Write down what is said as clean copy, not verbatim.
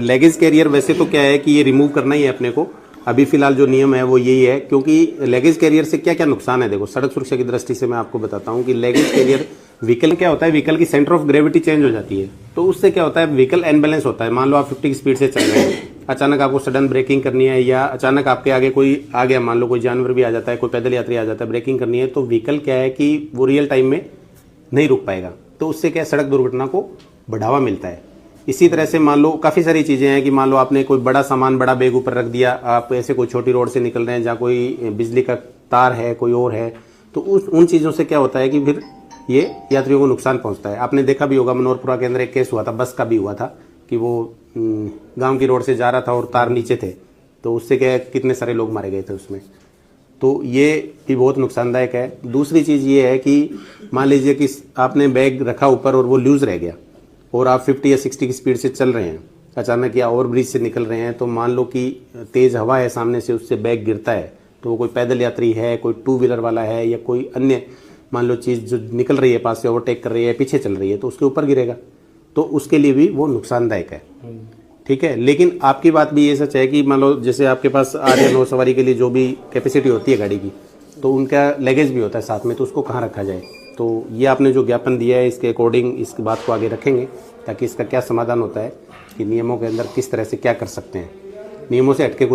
लेगेज career वैसे तो क्या है कि ये रिमूव करना ही है अपने को। अभी फिलहाल जो नियम है वो यही है, क्योंकि लेगेज कैरियर से क्या क्या नुकसान है। देखो, सड़क सुरक्षा की दृष्टि से मैं आपको बताता हूँ कि लेगेज कैरियर व्हीकल क्या होता है, व्हीकल की सेंटर ऑफ ग्रेविटी चेंज हो जाती है। तो उससे क्या होता है, व्हीकल अनबैलेंस होता है। मान लो आप 50 की स्पीड से चल रहे हैं, अचानक आपको सडन ब्रेकिंग करनी है, या अचानक आपके आगे कोई आ गया, मान लो कोई जानवर भी आ जाता है, कोई पैदल यात्री आ जाता है, ब्रेकिंग करनी है, तो व्हीकल क्या है कि वो रियल टाइम में नहीं रुक पाएगा। तो उससे क्या है, सड़क दुर्घटना को बढ़ावा मिलता है। इसी तरह से मान लो काफ़ी सारी चीज़ें हैं कि मान लो आपने कोई बड़ा सामान, बड़ा बैग ऊपर रख दिया, आप ऐसे कोई छोटी रोड से निकल रहे हैं जहाँ कोई बिजली का तार है, कोई और है, तो उन चीज़ों से क्या होता है कि फिर ये यात्रियों को नुकसान पहुंचता है। आपने देखा भी होगा, मनोहरपुरा के अंदर एक केस हुआ था, बस का भी हुआ था कि वो गांव की रोड से जा रहा था और तार नीचे थे, तो उससे क्या है, कितने सारे लोग मारे गए थे उसमें। तो ये भी बहुत नुकसानदायक है। दूसरी चीज़ ये है कि मान लीजिए कि आपने बैग रखा ऊपर और वो लूज़ रह गया, और आप 50 या 60 की स्पीड से चल रहे हैं, अचानक या ओवर ब्रिज से निकल रहे हैं, तो मान लो कि तेज़ हवा है सामने से, उससे बैग गिरता है, तो वो कोई पैदल यात्री है, कोई टू व्हीलर वाला है, या कोई अन्य मान लो चीज़ जो निकल रही है पास से, ओवरटेक कर रही है, पीछे चल रही है, तो उसके ऊपर गिरेगा, तो उसके लिए भी वो नुकसानदायक है। ठीक है, लेकिन आपकी बात भी ये सच है कि मान लो जैसे आपके पास 8 या 9 सवारी के लिए जो भी कैपेसिटी होती है गाड़ी की, तो उनका लगेज भी होता है साथ में, तो उसको कहाँ रखा जाए। तो ये आपने जो ज्ञापन दिया है, इसके अकॉर्डिंग इस बात को आगे रखेंगे, ताकि इसका क्या समाधान होता है कि नियमों के अंदर किस तरह से क्या कर सकते हैं, नियमों से हटके कुछ